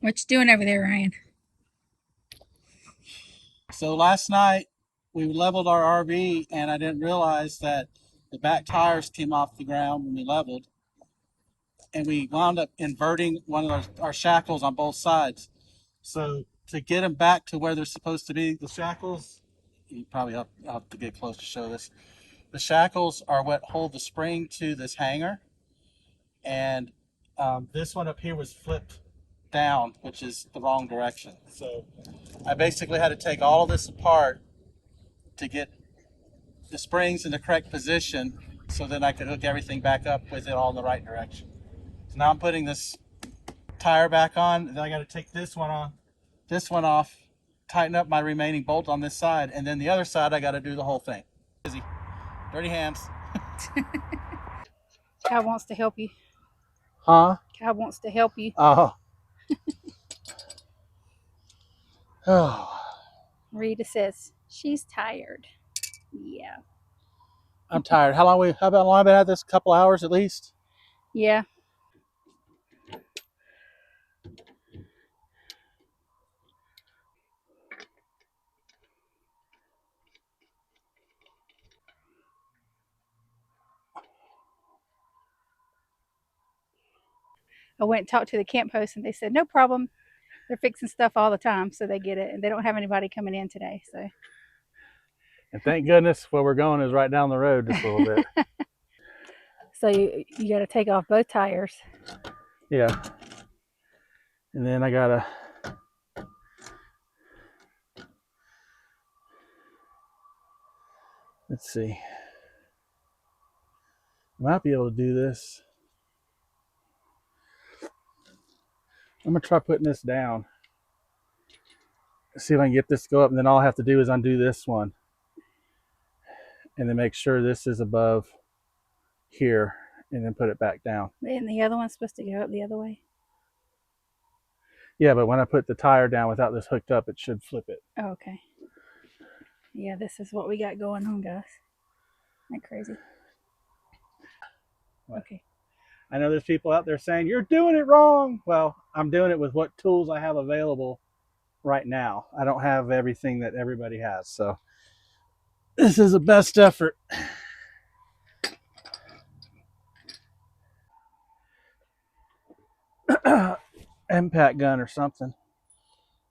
What you doing over there, Ryan? So last night we leveled our RV and I didn't realize that the back tires came off the ground when we leveled, and we wound up inverting one of our shackles on both sides. So to get them back to where they're supposed to be, the shackles, you probably have to get close to show this. The shackles are what hold the spring to this hanger, and this one up here was flipped down, which is the wrong direction. So I basically had to take all of this apart to get the springs in the correct position so then I could hook everything back up with it all in the right direction. So now I'm putting this tire back on, and then I got to take this one off, tighten up my remaining bolt on this side, and then the other side I got to do the whole thing. Busy. Dirty hands. Kyle wants to help you. Huh? Kyle wants to help you. Oh. Oh. Rita says she's tired. Yeah. I'm tired. How long have I been at this? A couple hours at least? Yeah. I went and talked to the camp host and they said, no problem. They're fixing stuff all the time, so they get it. And they don't have anybody coming in today. So. And thank goodness where we're going is right down the road just a little bit. So you got to take off both tires. Yeah. And then I got to let's see. I might be able to do this. I'm going to try putting this down. See if I can get this to go up, and then all I have to do is undo this one. And then make sure this is above here, and then put it back down. And the other one's supposed to go up the other way? Yeah, but when I put the tire down without this hooked up, it should flip it. Oh, okay. Yeah, this is what we got going on, guys. Isn't that crazy? What? Okay. I know there's people out there saying, you're doing it wrong. Well, I'm doing it with what tools I have available right now. I don't have everything that everybody has. So this is the best effort. Impact gun or something.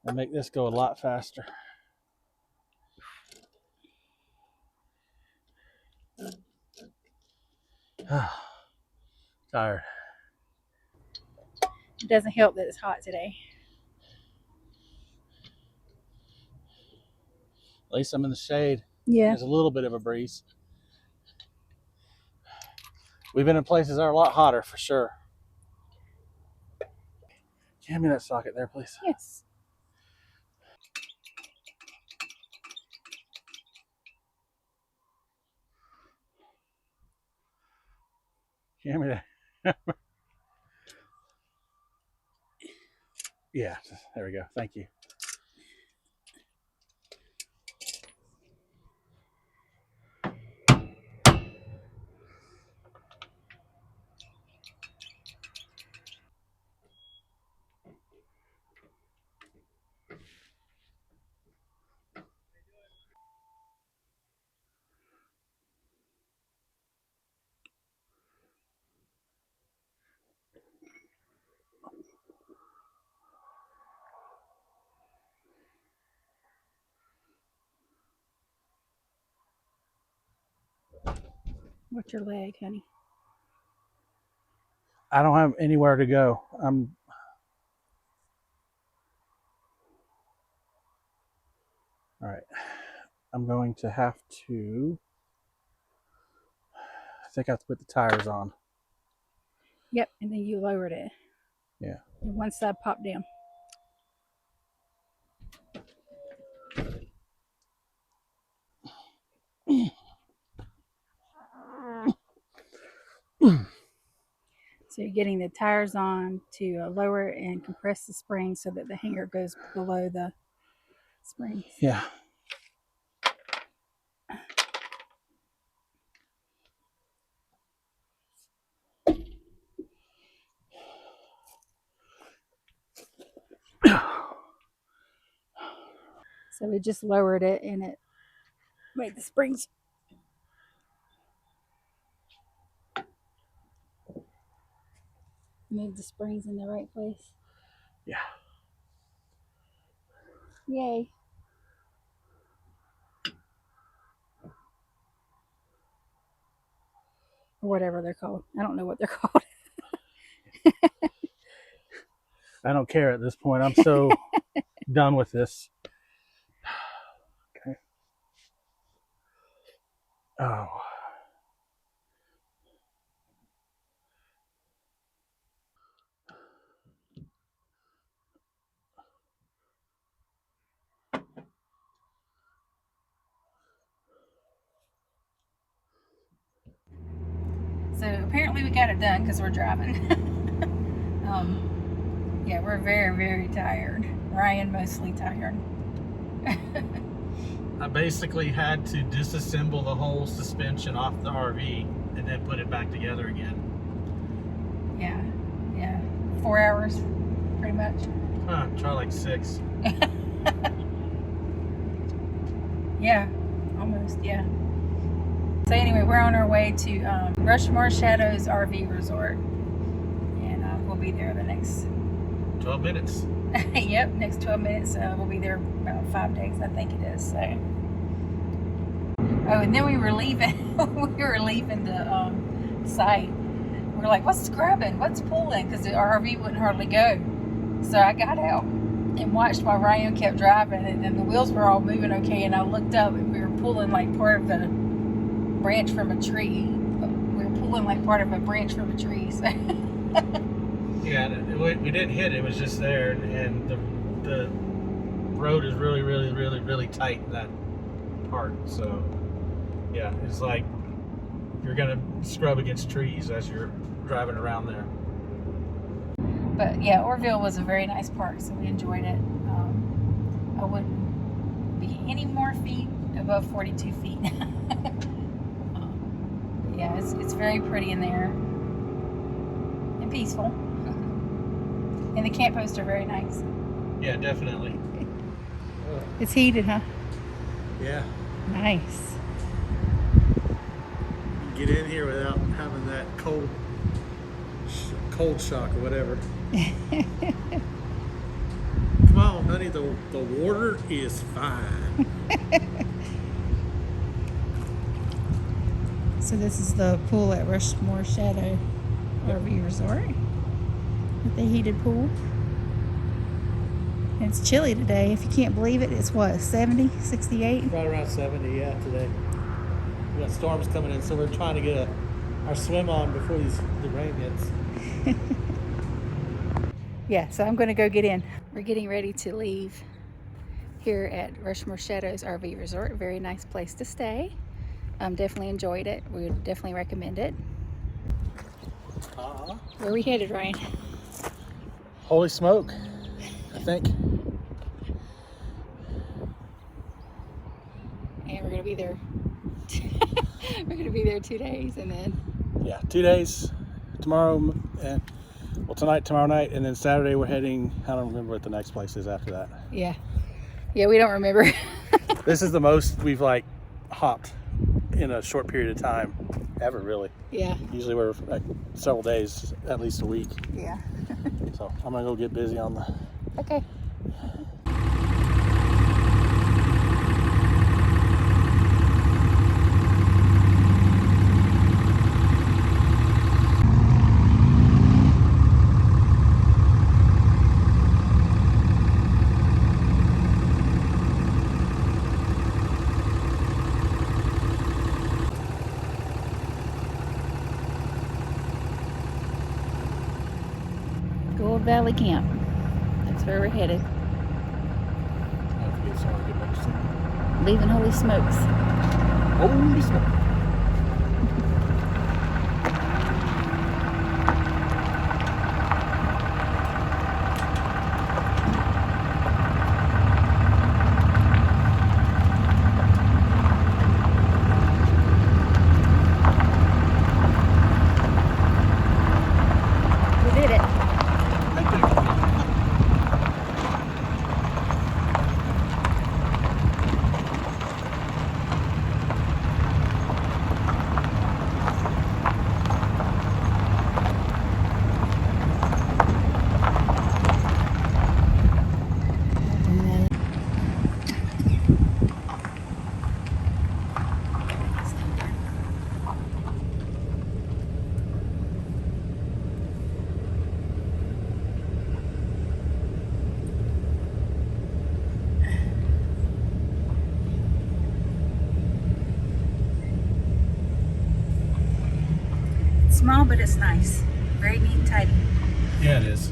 I'll make this go a lot faster. Tired. It doesn't help that it's hot today. At least I'm in the shade. Yeah. There's a little bit of a breeze. We've been in places that are a lot hotter for sure. Hand me that socket there, please. Yes. Hand me that. Yeah, there we go. Thank you. What's your leg, honey? I don't have anywhere to go. All right. I'm going to have to, I think I have to put the tires on. Yep, and then you lowered it. Yeah. And one side popped down. So you're getting the tires on to lower and compress the spring so that the hanger goes below the springs. Yeah. So we just lowered it and it made the springs. Move the springs in the right place. Yeah. Yay. Or whatever they're called. I don't know what they're called. I don't care at this point. I'm so done with this. Okay. Oh. So apparently we got it done because we're driving. Yeah, we're very, very tired. Ryan mostly tired. I basically had to disassemble the whole suspension off the RV and then put it back together again. Yeah, yeah. 4 hours, pretty much. Try like 6. Yeah, almost, yeah. So anyway, we're on our way to Rushmore Shadows RV Resort. And we'll be there the next 12 minutes. Yep, next 12 minutes. We'll be there about 5 days, I think it is. So. Oh, and then we were leaving. We were leaving the site. We were like, what's scrubbing? What's pulling? Because the RV wouldn't hardly go. So I got out and watched while Ryan kept driving, and then the wheels were all moving okay. And I looked up, and we were pulling like part of the branch from a tree. We were pulling like part of a branch from a tree. So. Yeah, we didn't hit it. It was just there, and the road is really, really, really, really tight in that part. So, yeah, it's like you're gonna scrub against trees as you're driving around there. But yeah, Orville was a very nice park, so we enjoyed it. I wouldn't be any more feet above 42 feet. Yeah, it's very pretty in there and peaceful. And the camp hosts are very nice. Yeah, definitely. It's heated, huh? Yeah. Nice. Get in here without having that cold shock or whatever. Come on, honey, the water is fine. So this is the pool at Rushmore Shadow RV Resort. With the heated pool. And it's chilly today. If you can't believe it, it's what, 70, 68? Right around 70, yeah, today. We got storms coming in, so we're trying to get our swim on before the rain hits. Yeah, so I'm going to go get in. We're getting ready to leave here at Rushmore Shadows RV Resort. Very nice place to stay. Definitely enjoyed it. We would definitely recommend it. Where are we headed, Ryan? Holy smoke, I think. And we're going to be there. We're going to be there 2 days and then... Yeah, 2 days. Tomorrow, and well, tonight, tomorrow night, and then Saturday we're heading, I don't remember what the next place is after that. Yeah. Yeah, we don't remember. This is the most we've like hopped in a short period of time ever, really. Yeah. Usually we're like several days, at least a week. Yeah. So I'm gonna go get busy on the... Okay. Gold Valley Camp. That's where we're headed. Leaving Holy Smokes. Holy smokes. We did it. small, but it's nice. Very neat and tidy. Yeah, it is.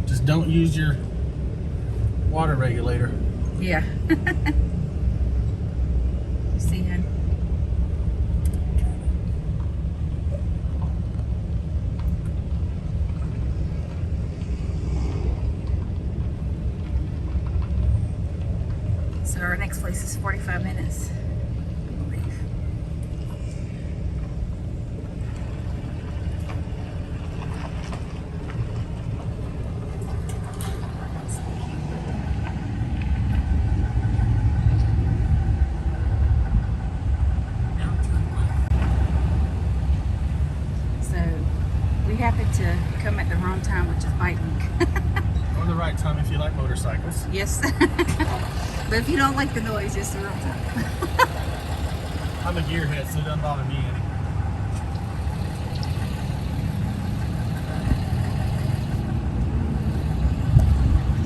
Just don't use your water regulator. Yeah. See, hon. So our next place is 45 minutes, I believe. So we happened to come at the wrong time, which is bike week. Or the right time if you like motorcycles. Yes. But if you don't like the noise, it's the wrong time. I'm a gearhead, so it doesn't bother me any.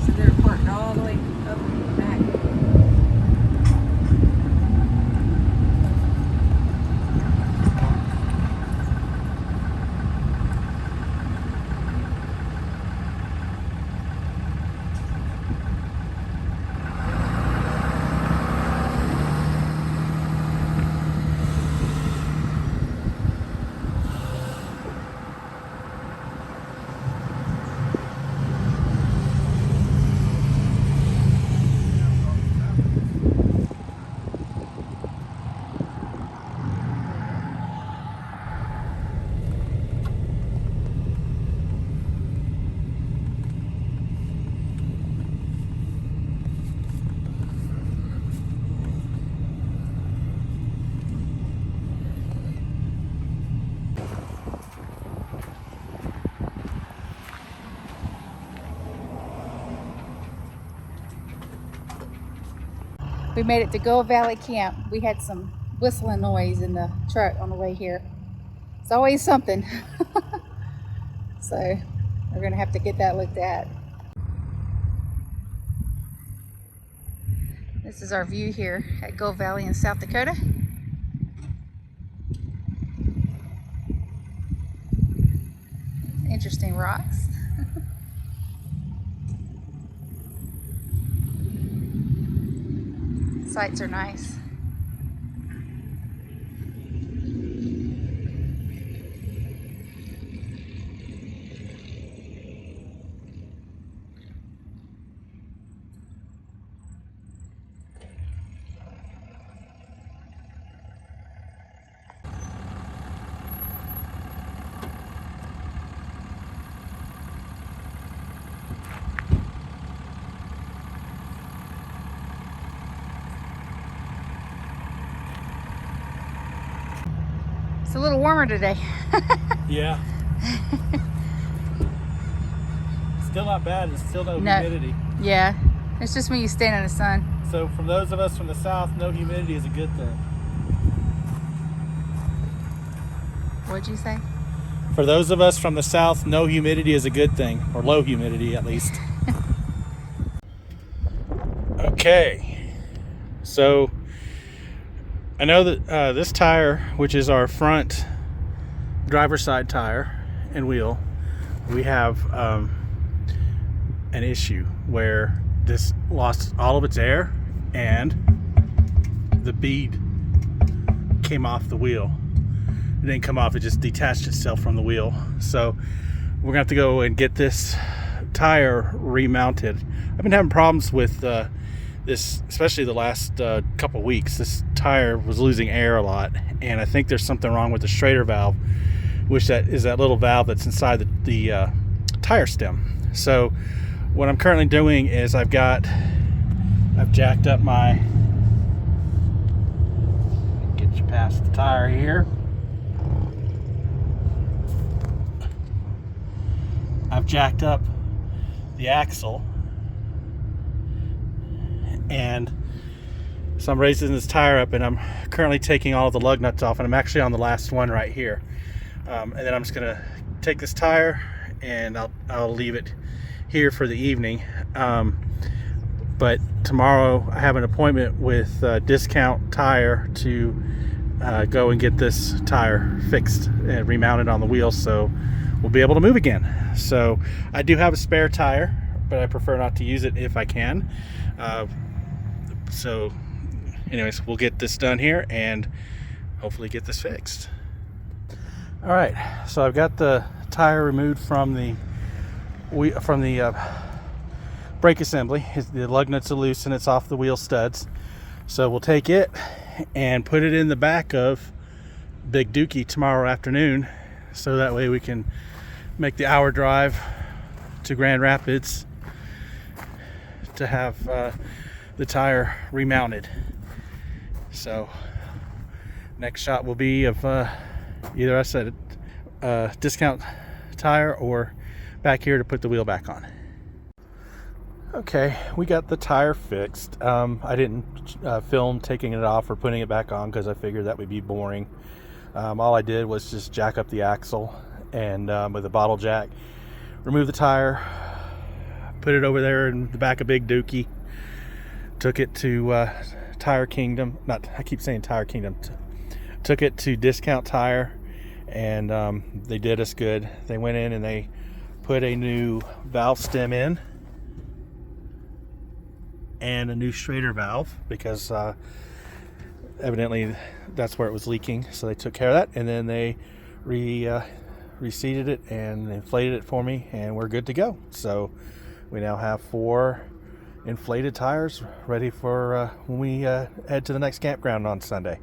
So they're parked all the way up and back. We made it to Gold Valley Camp. We had some whistling noise in the truck on the way here. It's always something. So we're gonna have to get that looked at. This is our view here at Gold Valley in South Dakota. Interesting rocks. Sights are nice. It's a little warmer today. Yeah. Still not bad. It's still no humidity. Yeah, it's just when you stand in the sun. So from those of us from the south, no humidity is a good thing. What'd you say? For those of us from the south, no humidity is a good thing, or low humidity at least. Okay, so I know that this tire, which is our front driver's side tire and wheel, we have an issue where this lost all of its air and the bead came off the wheel. It didn't come off, it just detached itself from the wheel. So we're gonna have to go and get this tire remounted. I've been having problems with this, especially the last couple weeks. This tire was losing air a lot, and I think there's something wrong with the Schrader valve, which that is that little valve that's inside the tire stem. So what I'm currently doing is I've jacked up my, get you past the tire here. I've jacked up the axle, and so I'm raising this tire up, and I'm currently taking all of the lug nuts off, and I'm actually on the last one right here. And then I'm just gonna take this tire and I'll leave it here for the evening. But tomorrow I have an appointment with Discount Tire to go and get this tire fixed and remounted on the wheels so we'll be able to move again. So I do have a spare tire, but I prefer not to use it if I can. So anyways, we'll get this done here and hopefully get this fixed. All right, so I've got the tire removed from the brake assembly. The lug nuts are loose and it's off the wheel studs. So we'll take it and put it in the back of Big Dookie tomorrow afternoon, so that way we can make the hour drive to Grand Rapids to have the tire remounted. So next shot will be of either I said discount tire or back here to put the wheel back on. Okay, we got the tire fixed. I didn't film taking it off or putting it back on because I figured that would be boring. All I did was just jack up the axle and with a bottle jack, remove the tire, put it over there in the back of Big Dookie, took it to Tire Kingdom. I keep saying Tire Kingdom. Took it to Discount Tire, and they did us good. They went in and they put a new valve stem in and a new Schrader valve because evidently that's where it was leaking, so they took care of that, and then they reseated it and inflated it for me, and we're good to go. So we now have 4 inflated tires ready for when we head to the next campground on Sunday.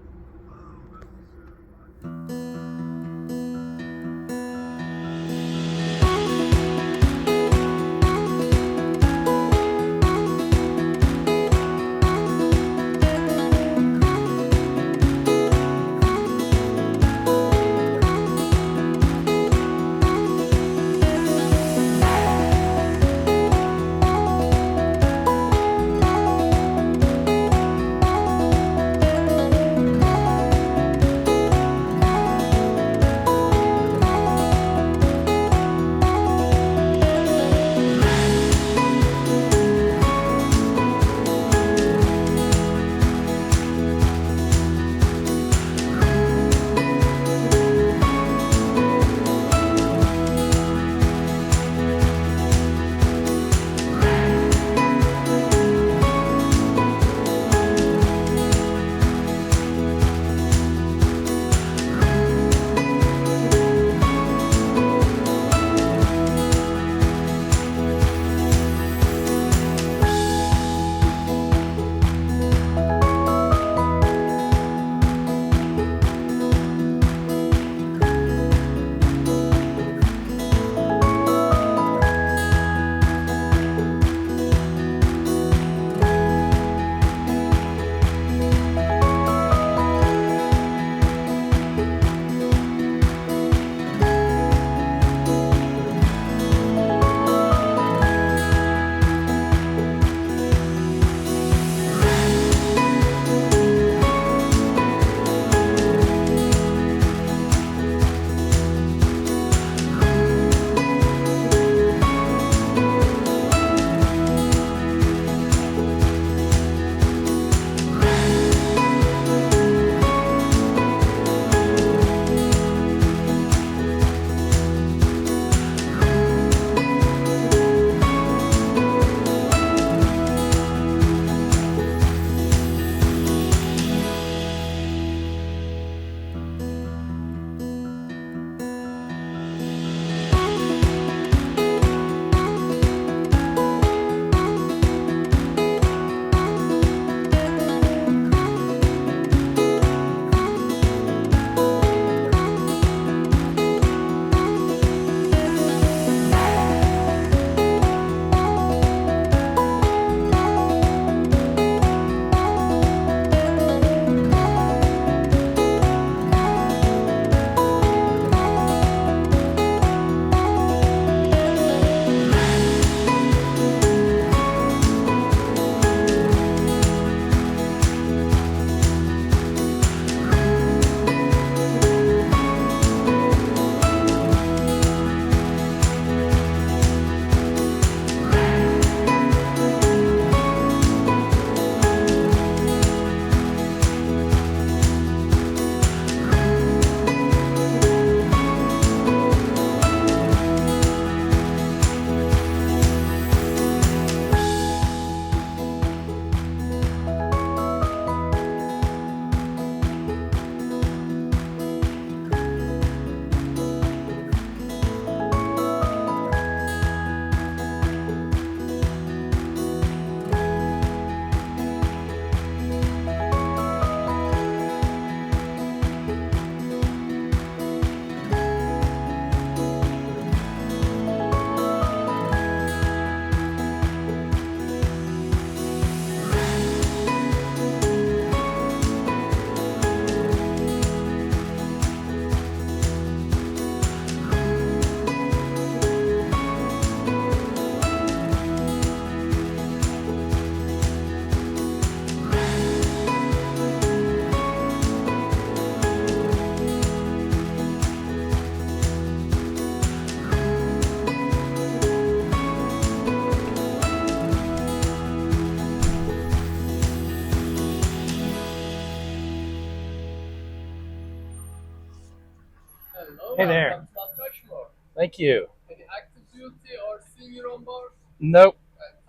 Hey there. Welcome to Rushmore. Thank you. Any active duty or senior on board? Nope.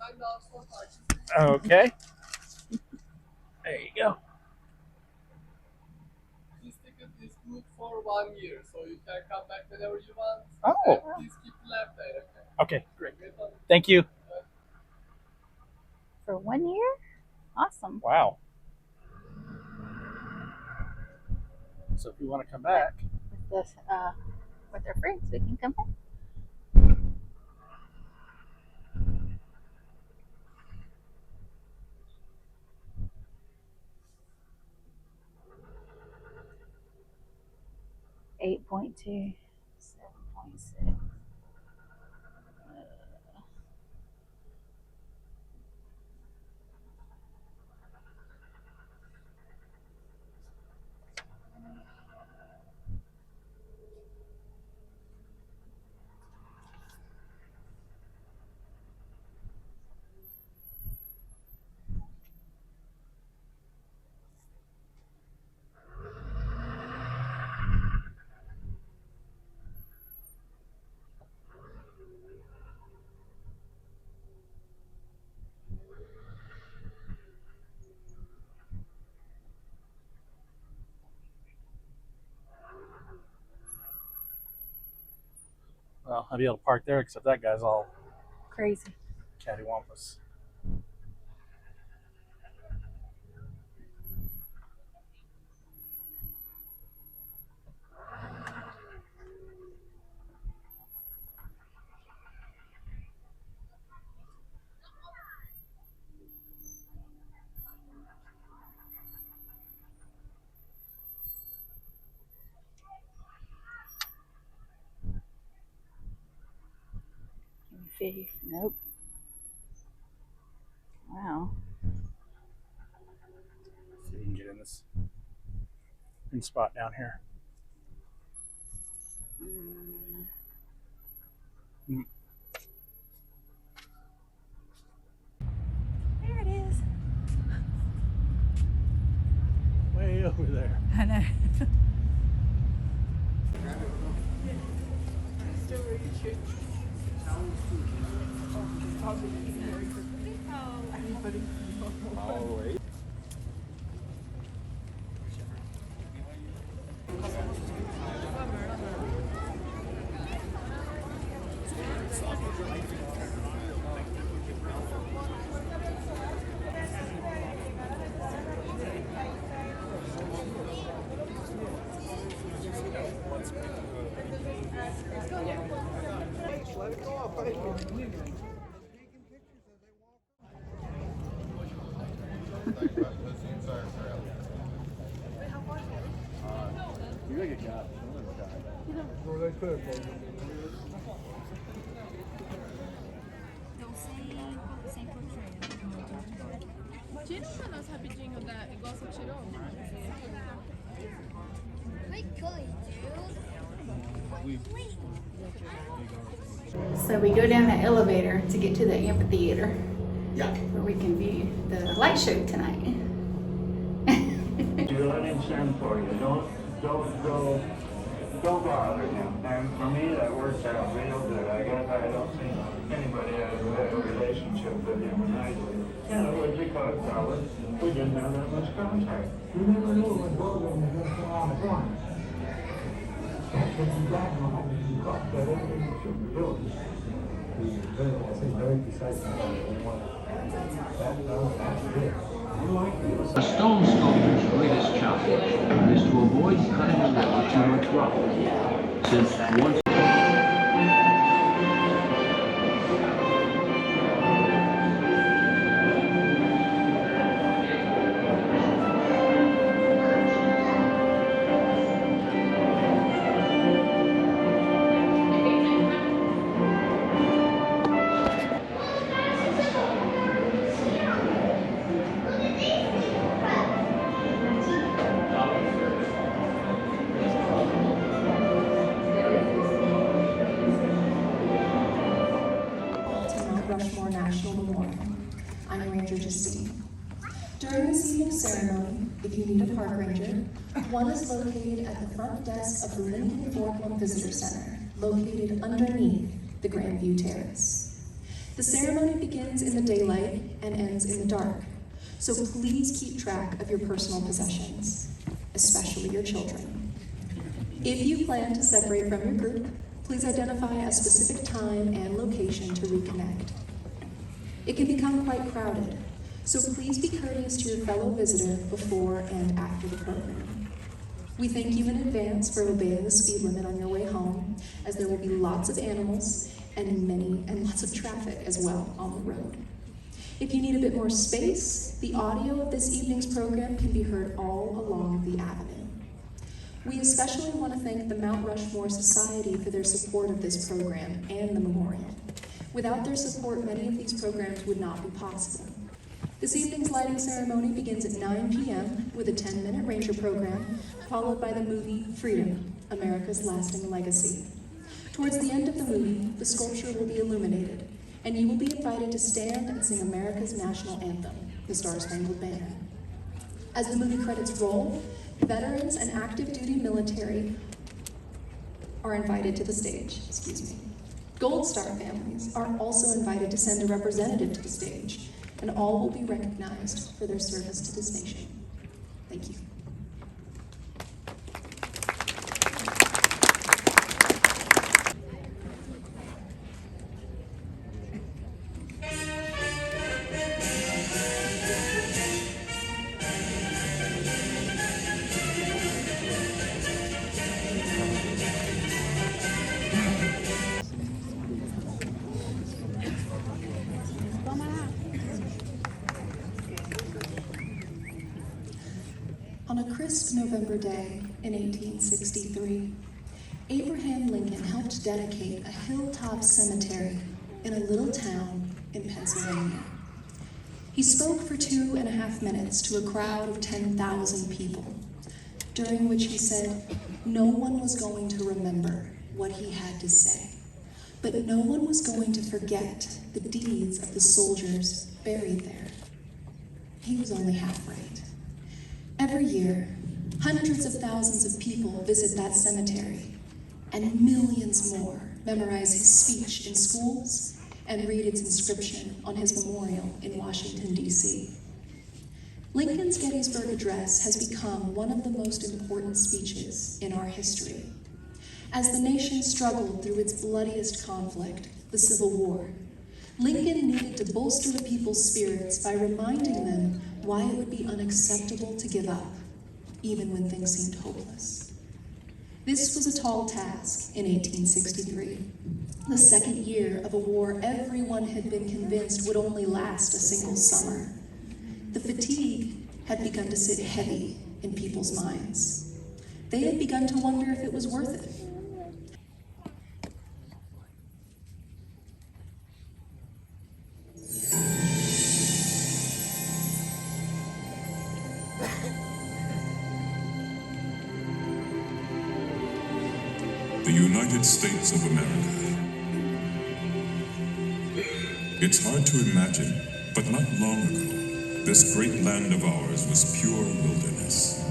$10 for parking. Okay. There you go. This ticket is good for 1 year, so you can come back whenever you want. Oh. And please keep the left eye, okay? Okay, great. Thank you. For 1 year? Awesome. Wow. So if you want to come back. With their friends, we can come back. $8.2, $7.6. Well, I'll be able to park there, except that guy's all Crazy. cattywampus. Fee. Nope. Wow. See if you can get in this spot down here. There it is. Way over there. I know. All right. Tira pra nós rapidinho da igual você tirou. So we go down the elevator to get to the amphitheater. Yeah. Where we can view the light show tonight. Do let stand for you. Don't bother him. And for me, that works out real good. I guess I don't think anybody has a better relationship with him than I do. You know, it was because we didn't have that much contact. You never knew what goes on the around the corner. That's what you got on you got that everything you should be doing. Very decisive. A stone sculptor's greatest challenge is to avoid cutting a river too much rock, since once Rushmore National Memorial. I'm Ranger Justine. During this evening's ceremony, if you need a park ranger, one is located at the front desk of the Lincoln Fordham Visitor Center, located underneath the Grandview Terrace. The ceremony begins in the daylight and ends in the dark, so please keep track of your personal possessions, especially your children. If you plan to separate from your group, please identify a specific time and location to reconnect. It can become quite crowded, so please be courteous to your fellow visitor before and after the program. We thank you in advance for obeying the speed limit on your way home, as there will be lots of animals and lots of traffic as well on the road. If you need a bit more space, the audio of this evening's program can be heard all along the avenue. We especially want to thank the Mount Rushmore Society for their support of this program and the memorial. Without their support, many of these programs would not be possible. This evening's lighting ceremony begins at 9 p.m. with a 10-minute ranger program, followed by the movie Freedom, America's Lasting Legacy. Towards the end of the movie, the sculpture will be illuminated, and you will be invited to stand and sing America's national anthem, the Star-Spangled Banner. As the movie credits roll, veterans and active duty military are invited to the stage. Gold Star families are also invited to send a representative to the stage, and all will be recognized for their service to this nation. Thank you. On a crisp November day in 1863, Abraham Lincoln helped dedicate a hilltop cemetery in a little town in Pennsylvania. He spoke for 2.5 minutes to a crowd of 10,000 people, during which he said no one was going to remember what he had to say, but no one was going to forget the deeds of the soldiers buried there. He was only half right. Every year, hundreds of thousands of people visit that cemetery, and millions more memorize his speech in schools and read its inscription on his memorial in Washington, D.C. Lincoln's Gettysburg Address has become one of the most important speeches in our history. As the nation struggled through its bloodiest conflict, the Civil War, Lincoln needed to bolster the people's spirits by reminding them why it would be unacceptable to give up, even when things seemed hopeless. This was a tall task in 1863, the second year of a war everyone had been convinced would only last a single summer. The fatigue had begun to sit heavy in people's minds. They had begun to wonder if it was worth it. The United States of America. It's hard to imagine, but not long ago, this great land of ours was pure wilderness.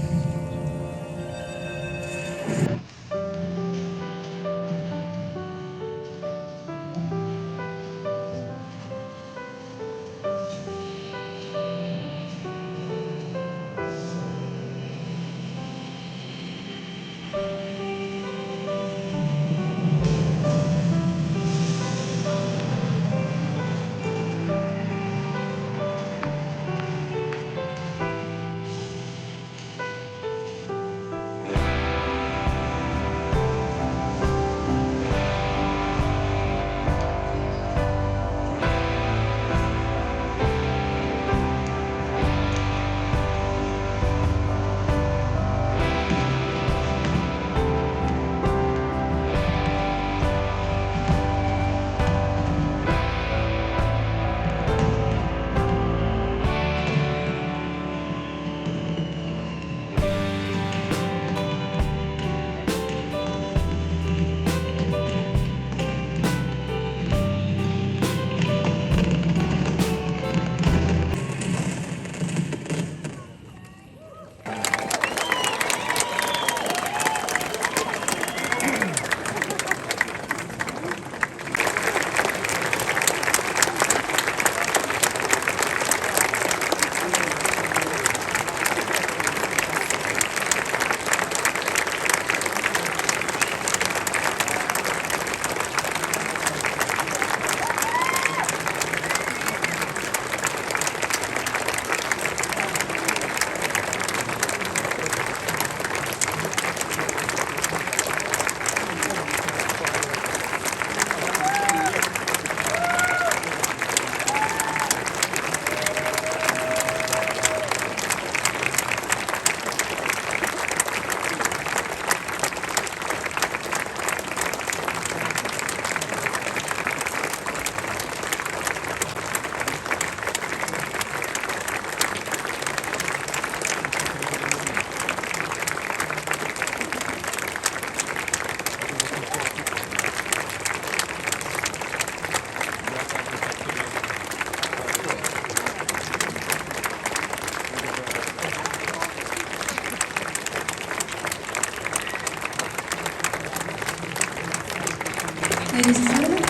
Ladies and gentlemen,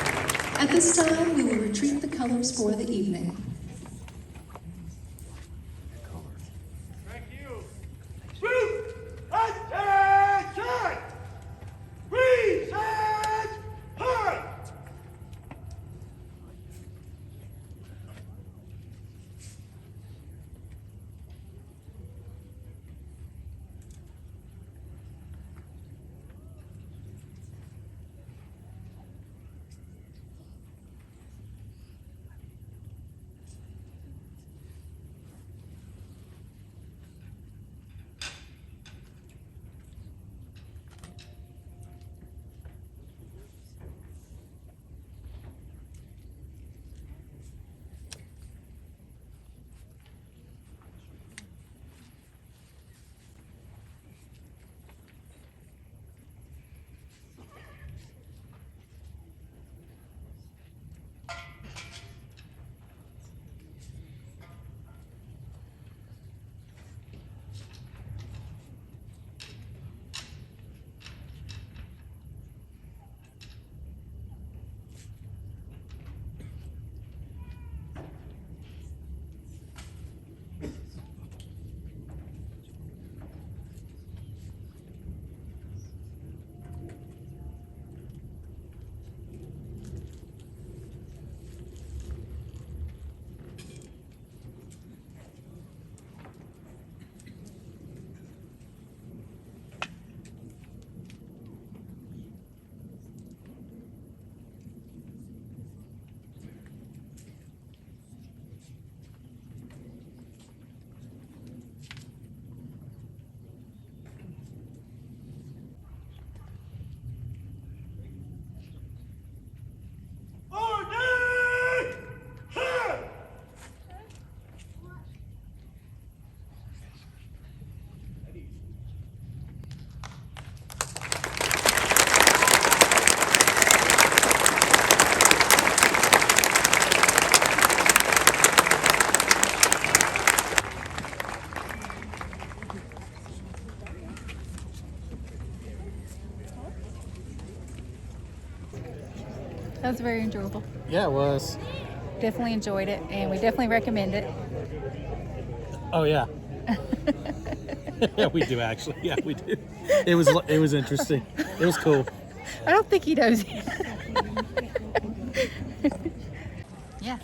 at this time we will retrieve the colors for the evening. Thank you. Group attention! Reset her! That was very enjoyable. Yeah, it was. Definitely enjoyed it, and we definitely recommend it. Oh yeah. Yeah, we do actually. Yeah, we do. It was interesting. It was cool. I don't think he knows. Yeah.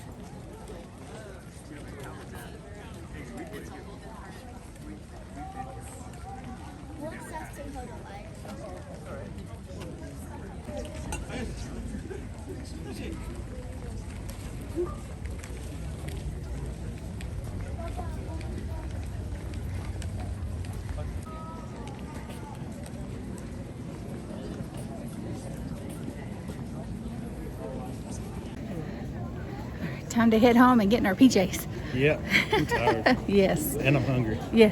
Time to head home and get in our PJs. Yeah, I'm tired Yes. and I'm hungry. Yeah.